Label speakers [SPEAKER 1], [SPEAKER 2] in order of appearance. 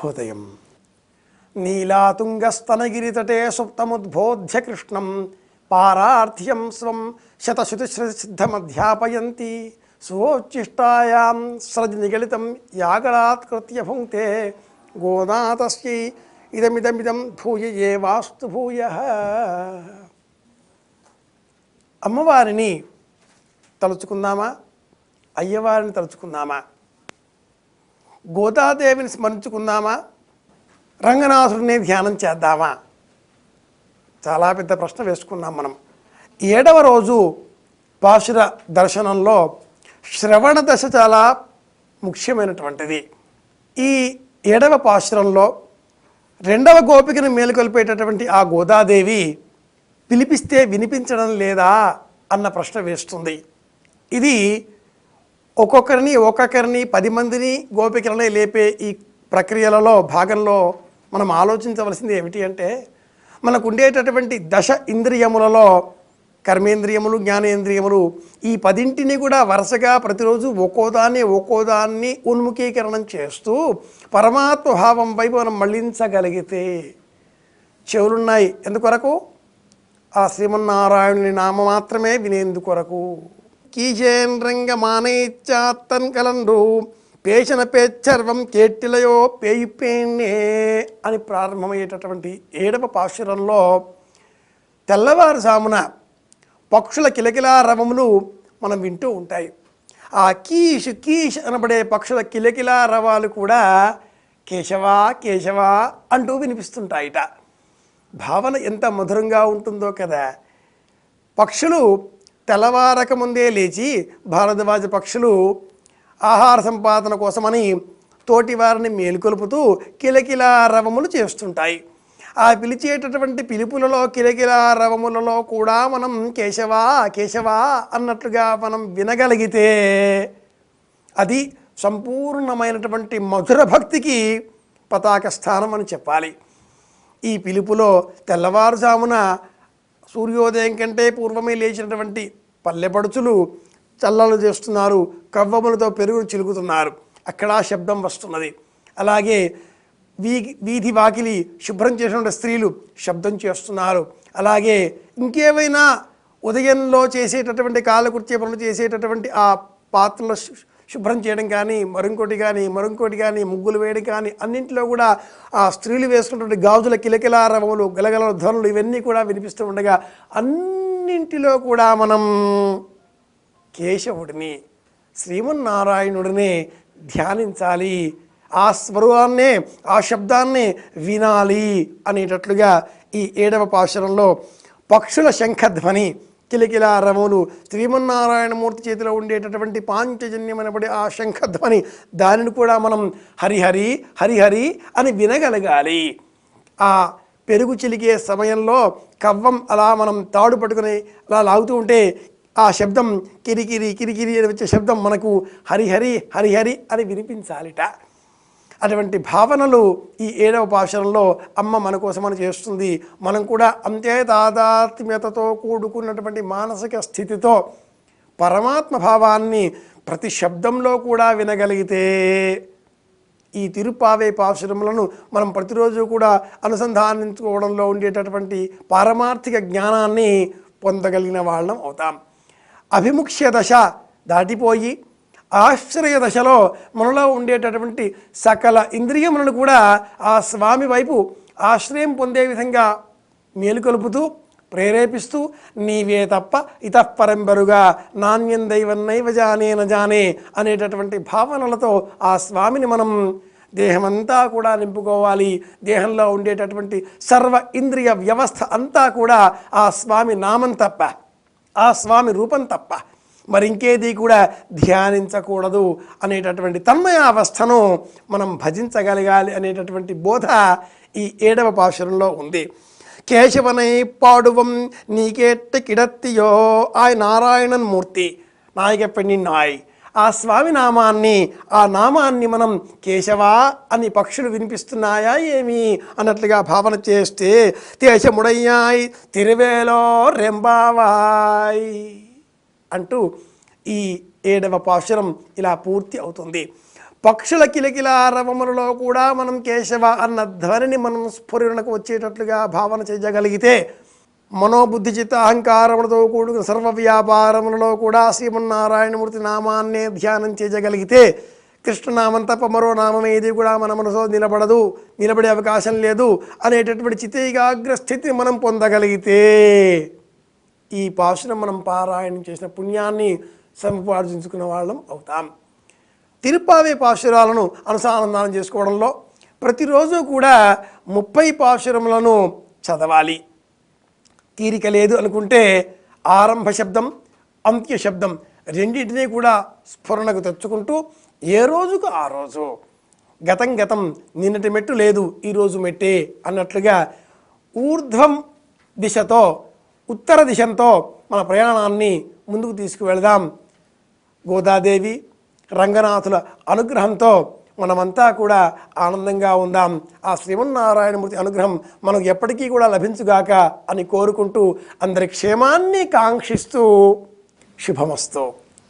[SPEAKER 1] శుభోదయం. నీలాతుంగస్తనగిరితటే సుప్తముద్బోధ్య కృష్ణం పారార్థ్యం స్వం శతశ్రుతిసిద్ధమధ్యాపయంతి స్వోచ్ఛిష్టాయాం స్రజనిగళితం యాగళాత్కృత్య భుంక్తే గోదాతస్యై ఇదమిదమిదం భూయ ఏవాస్తు భూయః. అమ్మవారిని తలుచుకుందామా, అయ్యవారిని తలుచుకుందామా, గోదాదేవిని స్మరించుకుందామా, రంగనాథుడిని ధ్యానం చేద్దామా? చాలా పెద్ద ప్రశ్న వేసుకున్నాం మనం. 7వ రోజు పాశుర దర్శనంలో శ్రవణ దశ చాలా ముఖ్యమైనటువంటిది. ఈ 7వ పాశురంలో 2వ గోపికను మేలుకొల్పేటటువంటి ఆ గోదాదేవి పిలిపిస్తే వినిపించడం లేదా అన్న ప్రశ్న వేస్తుంది. ఇది ఒక్కొక్కరిని 10 మందిని గోపికలనే లేపే ఈ ప్రక్రియలలో భాగంలో మనం ఆలోచించవలసింది ఏమిటి అంటే, మనకు ఉండేటటువంటి దశ ఇంద్రియములలో కర్మేంద్రియములు, జ్ఞానేంద్రియములు, ఈ 10ంటిని కూడా వరుసగా ప్రతిరోజు ఒక్కోదాన్ని ఉన్ముఖీకరణం చేస్తూ పరమాత్మ భావం వైపు మనం మళ్ళించగలిగితే, చెవులున్నాయి ఎందుకొరకు? ఆ శ్రీమన్నారాయణుని నామ మాత్రమే వినేందుకొరకు. కీజేంద్రంగ మానైచ్చాత్తన్ కలండ్రు పేషణ పేచ్చర్వం కేట్టిలయో పేయిపేణే అని ప్రారంభమయ్యేటటువంటి 7వ పాశురంలో తెల్లవారుజామున పక్షుల కిలకిలా రవములు మనం వింటూ ఉంటాయి. ఆ కీష్ కీష్ అనబడే పక్షుల కిలకిలా రవాలు కూడా కేశవా కేశవా అంటూ వినిపిస్తుంటాయిట. భావన ఎంత మధురంగా ఉంటుందో కదా. పక్షులు తెల్లవారక ముందే లేచి, భారద్వాజ పక్షులు ఆహార సంపాదన కోసమని తోటి వారిని మేలుకొలుపుతూ కిలకిలా రవములు చేస్తుంటాయి. ఆ పిలిచేటటువంటి పిలుపులలో, కిలకిలా రవములలో కూడా మనం కేశవా కేశవా అన్నట్లుగా మనం వినగలిగితే అది సంపూర్ణమైనటువంటి మధుర భక్తికి పతాక స్థానం అని చెప్పాలి. ఈ పిలుపులో తెల్లవారుజామున సూర్యోదయం కంటే పూర్వమే లేచినటువంటి పల్లెపడుచులు చల్లలు చేస్తున్నారు, కవ్వములతో పెరుగును చిలుకుతున్నారు, అక్కడ శబ్దం వస్తున్నది. అలాగే వీధి వాకిలి శుభ్రం చేసినటువంటి స్త్రీలు శబ్దం చేస్తున్నారు. అలాగే ఇంకేమైనా ఉదయంలో చేసేటటువంటి కాలకృత్య పనులు చేసేటటువంటి ఆ పాత్రలు శుభ్రం చేయడం కానీ, మరొకటి కానీ, ముగ్గులు వేయడం కానీ, అన్నింటిలో కూడా ఆ స్త్రీలు వేసుకున్నటువంటి గాజుల కిలకిలా రవములు, గలగల ధ్వనులు ఇవన్నీ కూడా వినిపిస్తూ ఉండగా అన్నింటిలో కూడా మనం కేశవుడిని, శ్రీమన్నారాయణుడిని ధ్యానించాలి, ఆ స్వరూపాన్నే, ఆ శబ్దాన్నే వినాలి అనేటట్లుగా ఈ 7వ పాశురంలో పక్షుల శంఖధ్వని, కిలకిలా రవములు, శ్రీమన్నారాయణమూర్తి చేతిలో ఉండేటటువంటి పాంచజన్యమనబడే ఆ శంఖధ్వని, దానిని కూడా మనం హరిహరి హరిహరి అని వినగలగాలి. ఆ పెరుగు చిలికే సమయంలో కవ్వం అలా మనం తాడు పట్టుకుని అలా లాగుతూ ఉంటే ఆ శబ్దం కిరికిరి కిరికిరి అని వచ్చే శబ్దం మనకు హరిహరి హరిహరి అని వినిపించాలిట. అటువంటి భావనలు ఈ 7వ పాశురంలో అమ్మ మన కోసమని చేస్తుంది. మనం కూడా అంతే తాదాత్మ్యతతో కూడుకున్నటువంటి మానసిక స్థితితో పరమాత్మ భావాన్ని ప్రతి శబ్దంలో కూడా వినగలిగితే ఈ తిరుప్పావై పాశురములను మనం ప్రతిరోజు కూడా అనుసంధానించుకోవడంలో ఉండేటటువంటి పారమార్థిక జ్ఞానాన్ని పొందగలిగిన వాళ్ళం అవుతాం. అభిముఖ్య దశ దాటిపోయి ఆశ్రయ దశలో మనలో ఉండేటటువంటి సకల ఇంద్రియములను కూడా ఆ స్వామి వైపు ఆశ్రయం పొందే విధంగా మేలుకొలుపుతూ ప్రేరేపిస్తూ నీవే తప్ప ఇతఃపరంబరుగా నాణ్యం దైవన్నైవ జానే నజానే అనేటటువంటి భావనలతో ఆ స్వామిని మనం దేహమంతా కూడా నింపుకోవాలి. దేహంలో ఉండేటటువంటి సర్వ ఇంద్రియ వ్యవస్థ అంతా కూడా ఆ స్వామి నామం తప్ప, ఆ స్వామి రూపం తప్ప మరింకేది కూడా ధ్యానించకూడదు అనేటటువంటి తన్మయావస్థను మనం భజించగలగాలి అనేటటువంటి బోధ ఈ 7వ పాశురంలో ఉంది. కేశవనై పాడువం నీకేట్ట కిడత్తియో ఆయ్ నారాయణన్ మూర్తి నాయక పెణిన్నాయ్. ఆ స్వామి నామాన్ని, ఆ నామాన్ని మనం కేశవా అని పక్షులు వినిపిస్తున్నాయా ఏమి అన్నట్లుగా భావన చేస్తే దేశముడయ్యాయ్ తిరువేలో రెంబావాయ్ అంటూ ఈ 7వ పాశురం ఇలా పూర్తి అవుతుంది. పక్షుల కిలకిలారవములలో కూడా మనం కేశవ అన్న ధ్వనిని మనం స్ఫురణకు వచ్చేటట్లుగా భావన చేయగలిగితే, మనోబుద్ధి చిత్త అహంకారములతో కూడుకున్న సర్వ వ్యాపారములలో కూడా శ్రీమన్నారాయణమూర్తి నామాన్నే ధ్యానం చేయగలిగితే, కృష్ణనామం తప్ప మరో నామం ఏది కూడా మన మనసులో నిలబడే అవకాశం లేదు అనేటటువంటి చిత్తేకాగ్ర స్థితిని మనం పొందగలిగితే, ఈ పాశురం మనం పారాయణం చేసిన పుణ్యాన్ని సంపాదించుకున్న వాళ్ళం అవుతాం. తిరుప్పావే పాశురాలను అనుసంధానం చేసుకోవడంలో ప్రతిరోజు కూడా 30 పాశురములను చదవాలి. తీరిక లేదు అనుకుంటే ఆరంభ శబ్దం, అంత్య శబ్దం రెండింటినీ కూడా స్ఫురణకు తెచ్చుకుంటూ ఏ రోజుకు ఆ రోజు, గతం నిన్నటి మెట్టు లేదు ఈరోజు మెట్టే అన్నట్లుగా ఊర్ధ్వం దిశతో, ఉత్తర దిశంతో మన ప్రయాణాన్ని ముందుకు తీసుకువెళదాం. గోదాదేవి రంగనాథుల అనుగ్రహంతో మనమంతా కూడా ఆనందంగా ఉందాం. ఆ శ్రీమన్నారాయణమూర్తి అనుగ్రహం మనకు ఎప్పటికీ కూడా లభించుగాక అని కోరుకుంటూ అందరి క్షేమాన్ని కాంక్షిస్తూ శుభమస్తు.